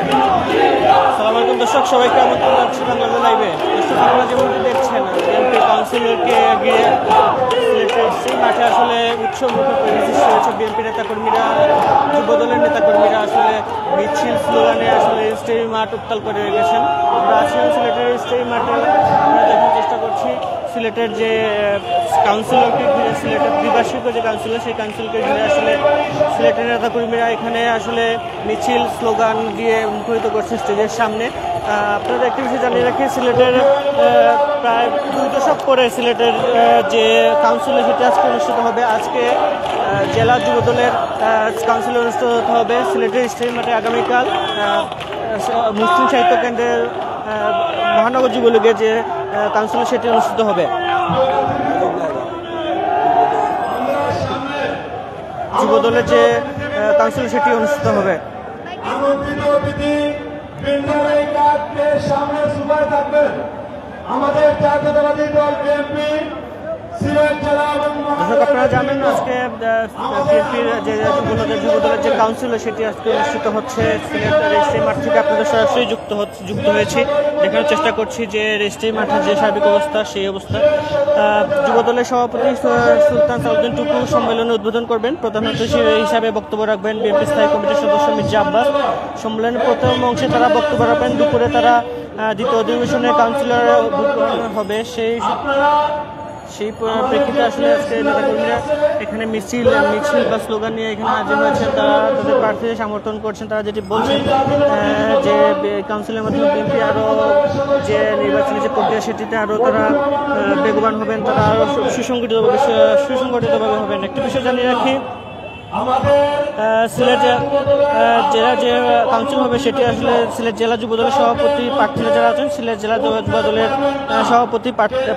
আসসালামু আলাইকুম দর্শক, সবাইকে আমন্ত্রণ জানাচ্ছি বাংলা লাইভে। দর্শক, আপনারা যেমনটি দেখছেন বিএনপি কাউন্সিলরকে ঘিরে সিলেটের সেই মাঠে আসলে উৎসবমুখর পরিবেশ হয়েছে। বিএনপি নেতাকর্মীরা, যুবদলের নেতাকর্মীরা আসলে মিছিল স্লোগানে আসলে স্টেডিয়াম মাঠ উত্তাল করে রেখেছেন। আমরা আছি সিলেটের স্টেডিয়াম মাঠে। আমরা দেখার চেষ্টা করছি সিলেটের যে কাউন্সিলরকে ঘিরে, সিলেটের দ্বিবার্ষিক যে কাউন্সিলর, সেই কাউন্সিলরকে ঘিরে আসলে সিলেটের নেতাকর্মীরা এখানে আসলে মিছিল স্লোগান দিয়ে মুখরিত করছে স্টেজের সামনে। আপনাদের একটি বিষয় জানিয়ে রাখি, সিলেটের প্রায় 2 দশক পরে সিলেটের যে কাউন্সিল সেটি আজকে অনুষ্ঠিত হবে। আজকে জেলা যুবদলের কাউন্সিল অনুষ্ঠিত হতে হবে সিলেটের স্টেডিয়াম মাঠে আগামীকাল। মুসলিম সাহিত্য কেন্দ্রের মহানগর যুবলীগের যে কাউন্সিল সেটি অনুষ্ঠিত হবে। যুবদলের যে কাউন্সিল সেটি অনুষ্ঠিত হবে। আমাদের জাতীয়তাবাদী দল বিএনপি সিলেট জেলা এবং আপনারা জানেন আজকে বিএনপির যে যুবদলের যে কাউন্সিল সেটি আজকে অনুষ্ঠিত হচ্ছে সিলেটের রেজিস্ট্রি মাঠ থেকে। আপনাদের সরাসরি যুক্ত হয়েছি, দেখানোর চেষ্টা করছি যে রেজিস্ট্রি মাঠের যে সার্বিক অবস্থা, সেই অবস্থা। যুবদলের সভাপতি সুলতান সালাউদ্দিন টুকু সম্মেলনে উদ্বোধন করবেন। প্রধান অতিথি হিসাবে বক্তব্য রাখবেন বিএনপি স্থায়ী কমিটির সদস্য মির্জা আব্বাস। সম্মেলনের প্রথম অংশে তারা বক্তব্য রাখবেন। দুপুরে তারা দ্বিতীয় অধিবেশনে কাউন্সিলর হবে। সেই প্রেক্ষিতে আসলে আজকে নেতাকর্মীরা এখানে মিছিল বা স্লোগান নিয়ে এখানে হাজির হয়েছেন। তারা তাদের প্রার্থীদের সমর্থন করছেন। তারা যেটি বলছেন যে কাউন্সিলের মাধ্যমে বিএনপি আরও যে নির্বাচনী যে প্রক্রিয়া সেটিতে আরও তারা বেগবান হবেন, তারা আরও সুসংগঠিতভাবে হবেন। একটি বিষয় জানিয়ে রাখি, সিলেট জেলা যে কাউন্সিল হবে সেটি আসলে সিলেট জেলা যুবদলের সভাপতি প্রার্থীরা যারা আছেন, সিলেট জেলা যুবদলের সভাপতি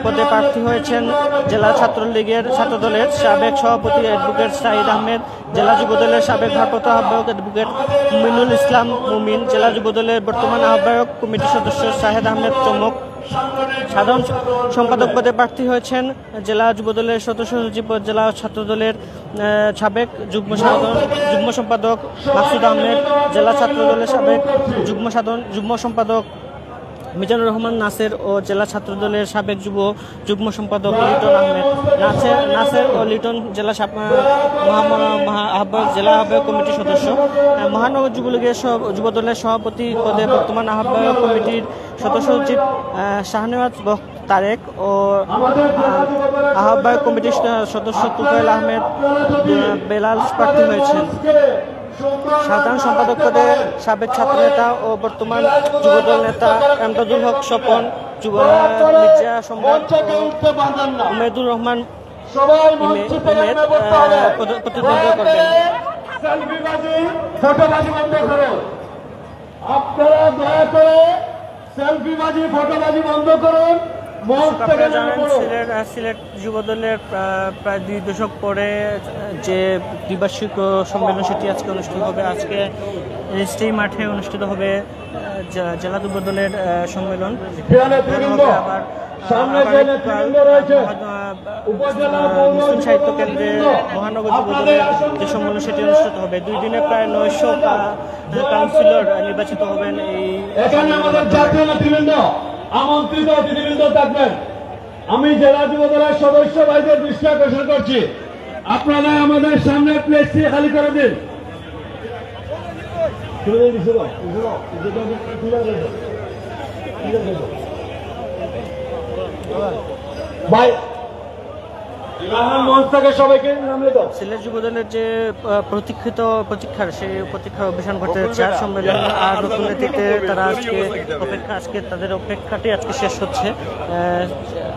পদে প্রার্থী হয়েছেন জেলা ছাত্রলীগের ছাত্রদলের সাবেক সভাপতি অ্যাডভোকেট সাঈদ আহমেদ, জেলা যুবদলের সাবেক ভারপ্রাপ্ত আহ্বায়ক অ্যাডভোকেট মিনুল ইসলাম মুমিন, জেলা যুবদলের বর্তমান আহ্বায়ক কমিটির সদস্য শাহেদ আহমেদ চমক। সাধারণ সম্পাদক পদে প্রার্থী হয়েছেন জেলা যুবদলের সদস্য সচিব, জেলা ছাত্রদলের সাবেক যুগ্ম সম্পাদক মাকসুদ আহমেদ, জেলা ছাত্রদলের সাবেক যুগ্ম সম্পাদক মিজানুর রহমান নাসের ও জেলা ছাত্রদলের সাবেক যুগ্ম সম্পাদক লিটন আহমেদ। নাসের ও লিটন জেলা জেলা আহ্বায়ক কমিটির সদস্য। মহানগর যুবলীগের যুবদলের সভাপতি পদে বর্তমান আহ্বায়ক কমিটির সদস্য সচিব শাহনেওয়াজ তারেক ও আহ্বায়ক কমিটির সদস্য তুফাইল আহমেদ বেলাল প্রার্থী হয়েছেন। সাধারণ সম্পাদক পদে সাবেক ছাত্রনেতা ও বর্তমান যুবদল নেতা এমদাদুল হক স্বপন, মির্জা সম্রাট, উমেদুর রহমান প্রতিদ্বন্দ্বিতা করবেন। আপনারা দয়া করে সেলফিবাজি ফটোবাজি বন্ধ করুন। আপনারা জানেন সিলেট যুবদলের প্রায় 2 দশক পরে যে দ্বিবার্ষিক সম্মেলন সেটি আজকে অনুষ্ঠিত হবে। আজকে রেজিস্ট্রি মাঠে অনুষ্ঠিত হবে জেলা যুবদলের সম্মেলন। আবার মুসলিম সাহিত্য কেন্দ্রে মহানগর যুবদলের যে সম্মেলন সেটি অনুষ্ঠিত হবে। 2 দিনে প্রায় 900 কাউন্সিলর নির্বাচিত হবেন। আমন্ত্রিত অতিথিবৃন্দ থাকবেন। আমি জেলা যুবদলের সদস্য ভাইদের দৃষ্টি আকর্ষণ করছি, আপনারা আমাদের সামনে প্লেসটি খালি করে দিন। ভাই সিলেট যুবদলের যে প্রতীক্ষার অভিযান করতে যাচ্ছে সম্মেলন আর নতুন নেতৃত্বে তারা আজকে তাদের অপেক্ষাটি আজকে শেষ হচ্ছে।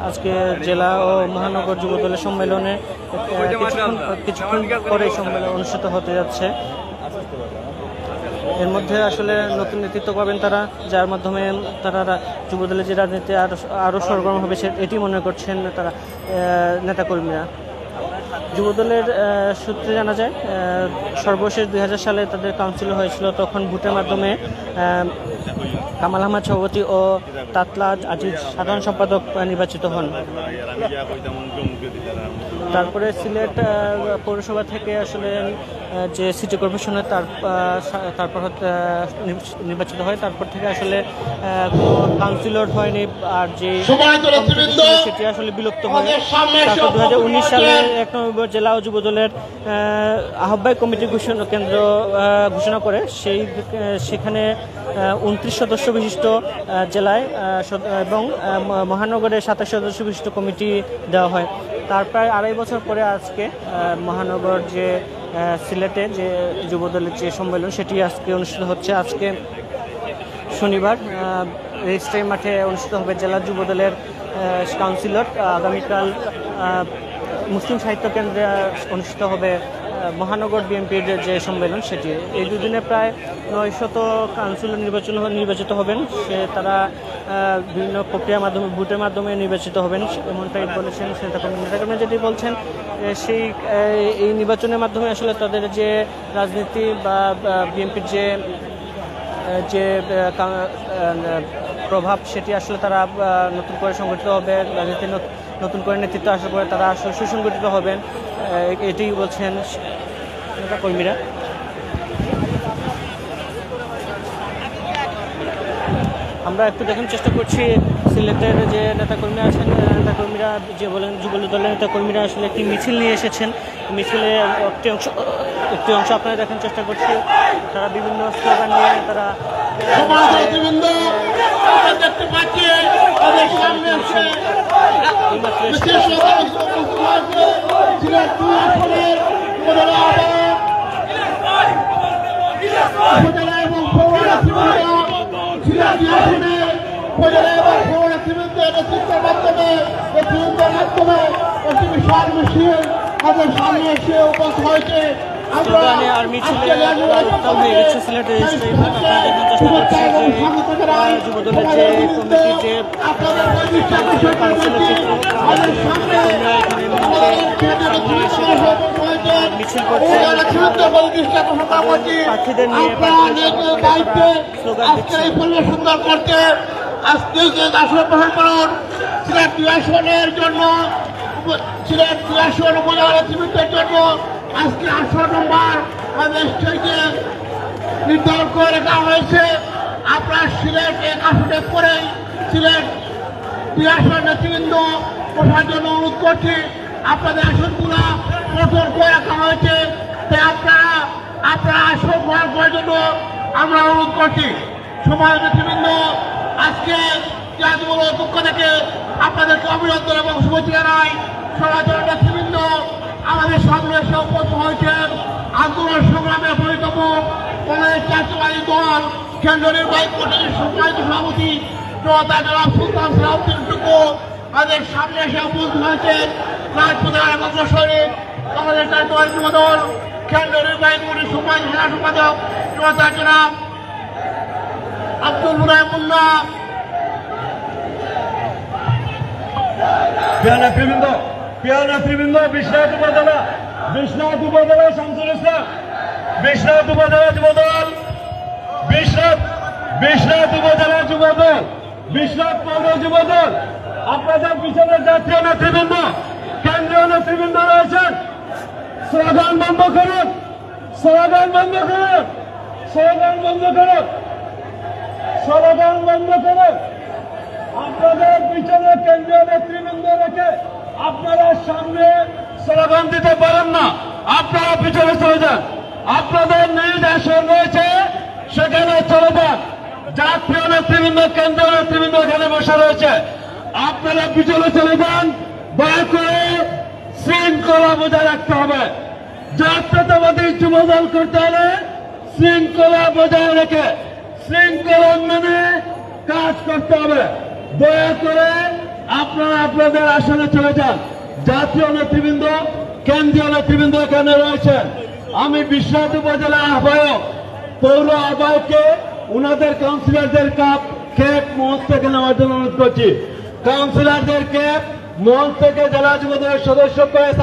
আজকে জেলা ও মহানগর যুবদলের সম্মেলনে কিছুক্ষণ পরে সম্মেলন অনুষ্ঠিত হতে যাচ্ছে। এর মধ্যে আসলে নতুন নেতৃত্ব পাবেন তারা, যার মাধ্যমে তারা যুবদলের যে রাজনীতি আরও সরগরম হবে এটি মনে করছেন তারা নেতাকর্মীরা। যুবদলের সূত্রে জানা যায় সর্বশেষ 2000 সালে তাদের কাউন্সিল হয়েছিল, তখন ভোটের মাধ্যমে কামাল আহমদ সভাপতি ও তাতলা আজিজ সাধারণ সম্পাদক নির্বাচিত হন। তারপরে সিলেট পৌরসভা থেকে আসলে যে সিটি কর্পোরেশনের তারপর নির্বাচিত হয়, তারপর থেকে আসলে কাউন্সিলর হয়নি, আর যে সেটি আসলে বিলুপ্ত হয়। তারপর 2019 সালে 1 নভেম্বর জেলা ও যুব দলের আহ্বায়ক কমিটি কেন্দ্র ঘোষণা করে সেখানে 29 সদস্য বিশিষ্ট জেলায় এবং মহানগরে 27 সদস্য বিশিষ্ট কমিটি দেওয়া হয়। তার প্রায় 2.5 বছর পরে আজকে মহানগর যে সিলেটে যে যুবদলের যে সম্মেলন সেটি আজকে অনুষ্ঠিত হচ্ছে। আজকে শনিবার রেজিস্ট্রারি মাঠে অনুষ্ঠিত হবে জেলা যুবদলের কাউন্সিলর। আগামীকাল মুসলিম সাহিত্য কেন্দ্রে অনুষ্ঠিত হবে মহানগর বিএনপির যে সম্মেলন সেটি। এই দুদিনে প্রায় 900 কাউন্সিলর নির্বাচিত হবেন। তারা বিভিন্ন প্রক্রিয়ার মাধ্যমে ভোটের মাধ্যমে নির্বাচিত হবেন এমনটাই বলেছেন নেতাকর্মী যেটি বলছেন। এই নির্বাচনের মাধ্যমে আসলে তাদের যে রাজনীতি বা বিএনপির যে প্রভাব সেটি আসলে তারা নতুন করে সংগঠিত হবে, রাজনীতি নতুন করে নেতৃত্ব আসার পরে তারা আসলে সুসংগঠিত হবেন, এটি বলছেন নেতাকর্মীরা। আমরা একটু দেখানোর চেষ্টা করছি সিলেটের যে নেতাকর্মীরা আছেন, নেতাকর্মীরা যে বলেন যুব দলের নেতাকর্মীরা আসলে একটি মিছিল নিয়ে এসেছেন। মিছিলে একটি অংশ আপনারা দেখানোর চেষ্টা করছি। তারা বিভিন্ন স্লোগান নিয়ে তারা স্লোগানে আর মিছিলে উত্তাল হয়ে গেছে সিলেটের রেজিস্ট্রারি মাঠ। আপনারা দেখার চেষ্টা করছি যে যুবদলের যে কমিটি যে কাউন্সিলর মিছিল করছে প্রার্থীদের নিয়ে স্লোগান দিচ্ছে। আজকে যে আসন গ্রহণ করুন সিলেট 2 আসনের জন্য, সিলেট 2 আসন উপজেলা নেতৃত্বের জন্য আজকে আসন নম্বর আমাদের স্টেজে নির্ধারণ করে রাখা হয়েছে। আপনার সিলেট 1 আসনে পরেই সিলেট 2 আসনের নেতৃবৃন্দ বসার জন্য অনুরোধ করছি। আপনাদের আসনগুলো গঠন করে রাখা হয়েছে, তাই আপনারা আসন গ্রহণ করার জন্য আমরা অনুরোধ করছি। সমাজ নেতৃবৃন্দ, আজকে জাতীয় পক্ষ থেকে আপনাদেরকে অভিনন্দন এবং শুভেচ্ছা জানাই। সমাজের নেতৃবৃন্দ আমাদের সামনে এসে উপস্থিত হয়েছেন আন্দোলন সংগ্রামের পরিতম আমাদের জাতীয়বাদী দল কেন্দ্র নির্বাহী কমিটির সম্মানিত সভাপতি জনাব সুলতান সালাউদ্দিন টুকু আমাদের সামনে এসে উপস্থিত হয়েছেন। রাজপ্রধান এবং শহীদ আমাদের জাতীয়বাদী যুব দল কেন্দ্র নির্বাহী কমিটির সম্মানিত সেনা সম্পাদক জনাব আব্দুল মুনায় মুন্না। প্রিয় নেতৃবৃন্দ, বিশ্বনাথ উপজেলা শামসুল ইসলাম, বিশ্বনাথ উপজেলা যুবদল, বিশ্বনাথ উপজেলা যুবদল, বিশ্বনাথ পৌর যুবদল, আপনাদের পিছনে জাতীয় নেতৃবৃন্দ, কেন্দ্রীয় নেতৃবৃন্দ রয়েছেন। স্লোগান বন্ধ করুন, স্লোগান বন্ধ করুন, স্লোগান বন্ধ করুন, স্লোগান বন্ধ করুন। আপনাদের পিছনে কেন্দ্রীয় নেতৃবৃন্দ রেখে আপনারা সামনে স্লোগান দিতে পারেন না, আপনারা পিছনে চলে যান। আপনাদের নিজ আসন রয়েছে, সেখানে চলে যান। জাতীয় নেতৃবৃন্দ, কেন্দ্রীয় নেতৃবৃন্দ এখানে বসে রয়েছে, আপনারা পিছনে চলে যান। দয়া করে শৃঙ্খলা বজায় রাখতে হবে। জাতীয়তাবাদী যুবদল করতে হলে শৃঙ্খলা বজায় রেখে শৃঙ্খলা মেনে কাজ করতে হবে। দয়া করে আপনারা আপনাদের আসনে চলে যান। জাতীয় নেতৃবৃন্দ, কেন্দ্রীয় নেতৃবৃন্দ এখানে রয়েছেন। আমি বিশ্বনাথ উপজেলা আহ্বায়ক, পৌর আহ্বায়ককে উনাদের কাউন্সিলরদের ক্যাপ মঞ্চ থেকে নেওয়ার জন্য অনুরোধ করছি। কাউন্সিলরদের ক্যাপ মঞ্চ থেকে জেলা যুবদলের সদস্য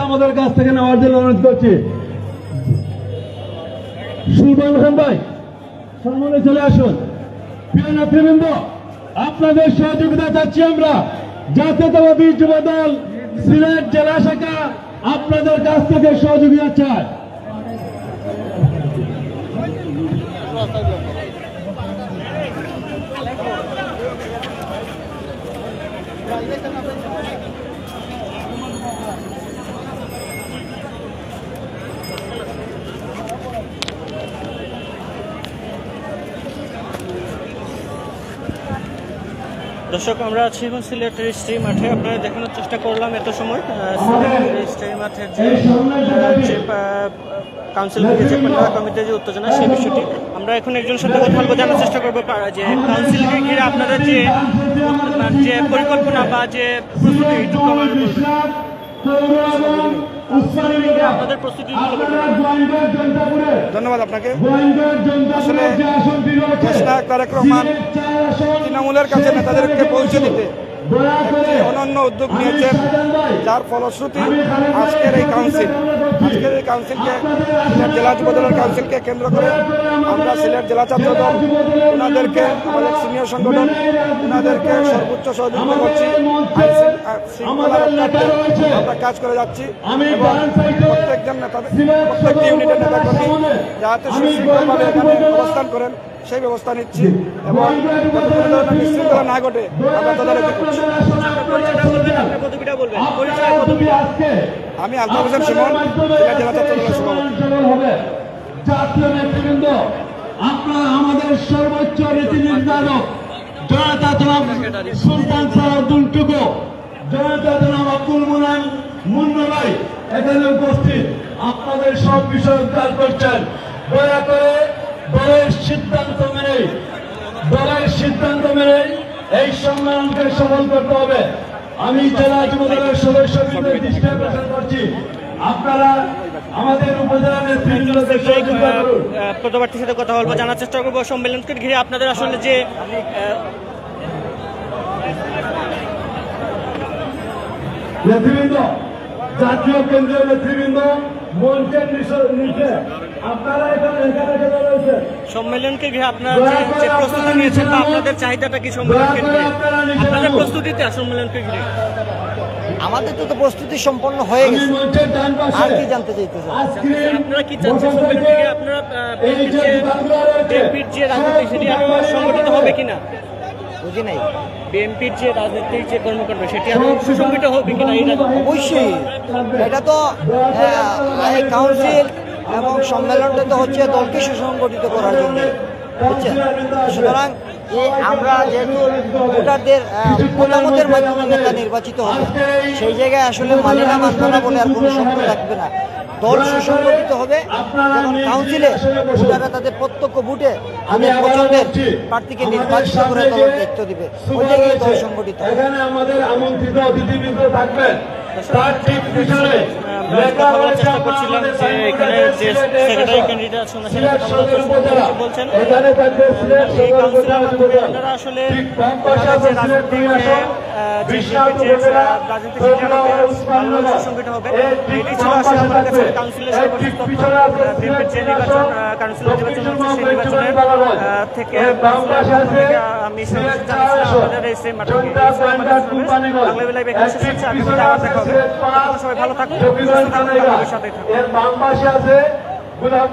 আমাদের কাছ থেকে নেওয়ার জন্য অনুরোধ করছি। সুলতান খান ভাই সামনে চলে আসুন। প্রিয় নেতৃবৃন্দ, আপনাদের সহযোগিতা চাচ্ছি আমরা। জাতীয়তাবাদী যুবদল সিলেট জেলা শাখা আপনাদের কাছ থেকে সহযোগিতা চাই। দর্শক, আমরা আছি এখন সিলেটের রেজিস্ট্রি মাঠে। আপনারা দেখানোর চেষ্টা করলাম এত সময় সিলেটের রেজিস্ট্রি মাঠের যে কাউন্সিল যে পান্ডা কমিটির যে উত্তেজনা সেই বিষয়টি। আমরা এখন একজনের সাথে কথা বলবো, জানার চেষ্টা করবো যে কাউন্সিলকে ঘিরে আপনাদের যে পরিকল্পনা বা যে প্রস্তুতি আপনাদের প্রস্তুতি। ধন্যবাদ আপনাকে। আসলে দেশনায়ক তারেক রহমান তৃণমূলের কাছে নেতাদেরকে পৌঁছে দিতে একটি অনন্য উদ্যোগ নিয়েছেন, যার ফলশ্রুতি আজকের এই কাউন্সিলকে সিলেট জেলা যুবদলের কাউন্সিলকে কেন্দ্র করে আমরা সিলেট জেলা ছাত্র দল ওনাদেরকে আমাদের সিনিয়র সংগঠন ওনাদেরকে সর্বোচ্চ সহযোগিতা করছি। আমরা কাজ করে যাচ্ছি এবং প্রত্যেকটি ইউনিটের নেতাকর্মী যাতে সুশৃঙ্খলভাবে এখানে অবস্থান করেন সেই ব্যবস্থা নিচ্ছি এবং বিশৃঙ্খলা না ঘটে আমরা তদারকি করছি। আমি আলতাফ হোসেন সুমন, সিলেট জেলা ছাত্র দলের সভাপতি। জাতীয় নেতৃবৃন্দ, আপনারা আমাদের সর্বোচ্চ নীতি নির্ধারক জনতা জনাব সুলতান স্যার আব্দুল টুকু, জনতা জনাব আব্দুল মুনান মুন্না ভাই এখানে উপস্থিত, আপনাদের সব বিষয় কাজ করছেন। দয়া করে দলের সিদ্ধান্ত মেনে এই সম্মেলনকে সফল করতে হবে। আমি জেলা যুবদলের সদস্যবৃন্দের দৃষ্টি আকর্ষণ করছি, আপনারা আমাদের উপজেলা নেতৃবৃন্দদের সহযোগিতা করুন। পদপ্রার্থীর সাথে কথা বলবো, জানার চেষ্টা করবো সম্মেলনকে ঘিরে আপনাদের আসলে যে নেতৃবৃন্দ, জাতীয় কেন্দ্রীয় নেতৃবৃন্দ মঞ্চের নিচে আপনারা এখানে রয়েছে। সম্মেলনকে ঘিরে আপনারা যে প্রস্তুতি নিয়েছেন বা আপনাদের চাহিদাটা কি সম্মেলনকে ঘিরে, আপনাদের প্রস্তুতিতে সম্মেলনকে ঘিরে? আমাদের তো প্রস্তুতি সম্পন্ন হয়ে গেছে, আর কি জানতে চাইতেছেন? আপনারা কি চাচ্ছেন সম্মেলনকে ঘিরে? আপনারা বিএনপির যে রাজনীতি সেটি আপনার সংগঠিত হবে কিনা? বুঝি নাই। বিএনপির যে রাজনীতির যে কর্মকাণ্ড সেটি আপনার সুসংগঠিত হবে কিনা? অবশ্যই, এটা তো এই কাউন্সিল এবং সম্মেলনটা তো হচ্ছে দলকে সুসংগঠিত করার জন্য, বুঝছেন? সুতরাং আমরা যেহেতু ভোটারদের মতামতের মাধ্যমে নেতা নির্বাচিত হবে, সেই জায়গায় আসলে মালিনা মান্দানা বলে আর কোনো শব্দ থাকবে না। দল সুসংগঠিত হবে, যেমন কাউন্সিলে ভোটাররা তাদের প্রত্যক্ষ ভোটে তাদের পছন্দের প্রার্থীকে নির্বাচিত করে দলের দায়িত্ব দিবে, ওই জায়গায় দল সংগঠিত। এখানে আমাদের আমন্ত্রিত অতিথিবৃন্দ থাকবেন, তার ঠিক পিছনে কথা বলার চেষ্টা করছিলাম যে এখানে যে সেক্রেটারি ক্যান্ডিডেট আছেন বলছেন এই কাউন্সিলের মাধ্যমে আপনারা আসলে সুসংগঠিত হবে। এটি ছিল আসলে আমাদের কাছে কাউন্সিলের সর্বশেষ তথ্য। বিএনপির যে নির্বাচন কাউন্সিলের নির্বাচন হচ্ছে সেই নির্বাচনের থেকে আমি আপনাদের এই সেম মাঠে বাংলা লাইভ এখানে শেষ হচ্ছে। আমি আবার দেখা হবে। সবাই ভালো থাকুন, সাথে থাকুন।